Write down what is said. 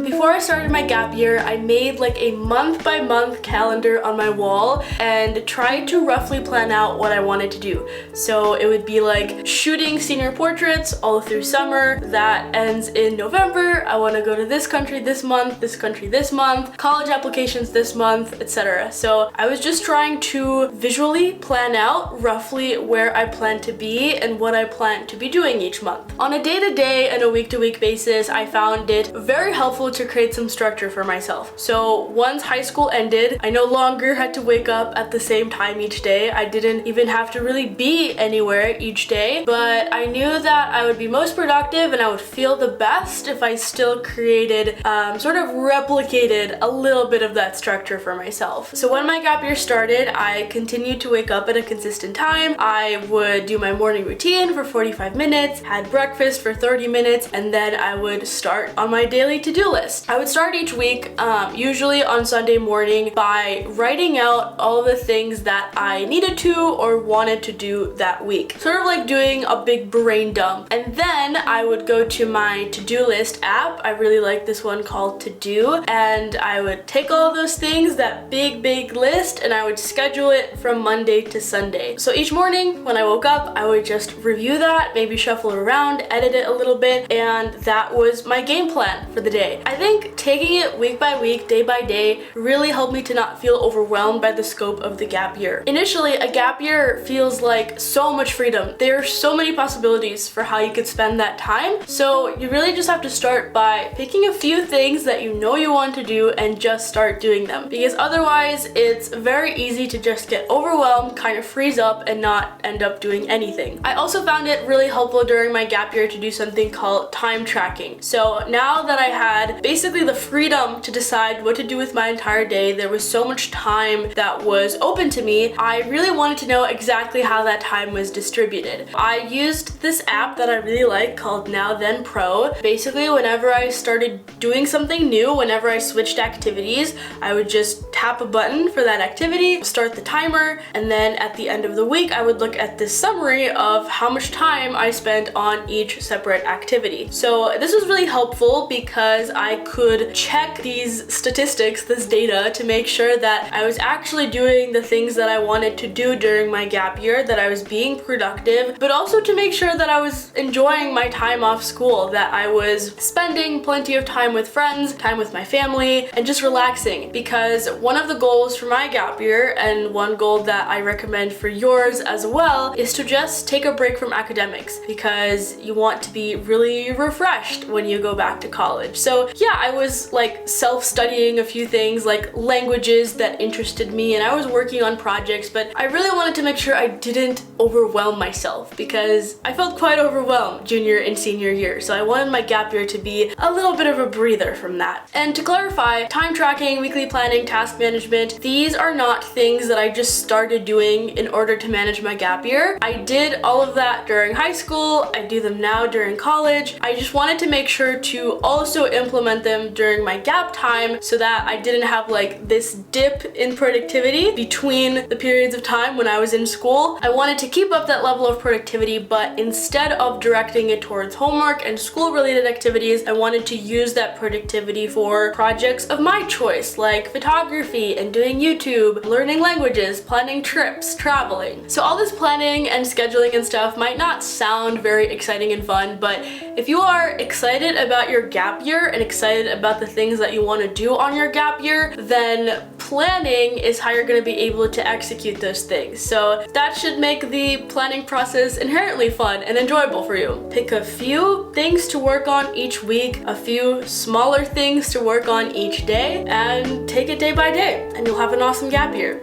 Before I started my gap year, I made like a month-by-month calendar on my wall and tried to roughly plan out what I wanted to do. So it would be like shooting senior portraits all through summer. That ends in November. I want to go to this country this month, this country this month, college applications this month, etc. So I was just trying to visually plan out roughly where I plan to be and what I plan to be doing each month. On a day-to-day and a week-to-week basis, I found it very helpful to create some structure for myself. So once high school ended, I no longer had to wake up at the same time each day. I didn't even have to really be anywhere each day, but I knew that I would be most productive and I would feel the best if I still created, sort of replicated a little bit of that structure for myself. So when my gap year started, I continued to wake up at a consistent time. I would do my morning routine for 45 minutes, had breakfast for 30 minutes, and then I would start on my daily to-do list. I would start each week, usually on Sunday morning, by writing out all the things that I needed to or wanted to do that week. Sort of like doing a big brain dump. And then I would go to my to-do list app. I really like this one called ToDo, and I would take all those things, that big list, and I would schedule it from Monday to Sunday. So each morning when I woke up, I would just review that, maybe shuffle around, edit it a little bit, and that was my game plan for the day. I think taking it week by week, day by day, really helped me to not feel overwhelmed by the scope of the gap year. Initially, a gap year feels like so much freedom. There are so many possibilities for how you could spend that time. So you really just have to start by picking a few things that you know you want to do and just start doing them. Because otherwise, it's very easy to just get overwhelmed, kind of freeze up, and not end up doing anything. I also found it really helpful during my gap year to do something called time tracking. So now that I had basically the freedom to decide what to do with my entire day, there was so much time that was open to me, I really wanted to know exactly how that time was distributed. I used this app that I really like called Now Then Pro. Basically, whenever I started doing something new, whenever I switched activities, I would just tap a button for that activity, start the timer, and then at the end of the week, I would look at this summary of how much time I spent on each separate activity. So this was really helpful because I could check these statistics, this data, to make sure that I was actually doing the things that I wanted to do during my gap year, that I was being productive, but also to make sure that I was enjoying my time off school, that I was spending plenty of time with friends, time with my family, and just relaxing. Because one of the goals for my gap year, and one goal that I recommend for yours as well, is to just take a break from academics, because you want to be really refreshed when you go back to college. So yeah, I was like self-studying a few things like languages that interested me, and I was working on projects, but I really wanted to make sure I didn't overwhelm myself because I felt quite overwhelmed junior and senior year. So I wanted my gap year to be a little bit of a breather from that. And to clarify, time tracking, weekly planning, task management, these are not things that I just started doing in order to manage my gap year. I did all of that during high school. I do them now during college. I just wanted to make sure to also implement them during my gap time so that I didn't have like this dip in productivity between the periods of time when I was in school. I wanted to keep up that level of productivity, but instead of directing it towards homework and school-related activities, I wanted to use that productivity for projects of my choice, like photography and doing YouTube, learning languages, planning trips, traveling. So all this planning and scheduling and stuff might not sound very exciting and fun, but if you are excited about your gap year and excited about the things that you want to do on your gap year, then planning is how you're going to be able to execute those things. So that should make the planning process inherently fun and enjoyable for you. Pick a few things to work on each week, a few smaller things to work on each day, and take it day by day, and you'll have an awesome gap year.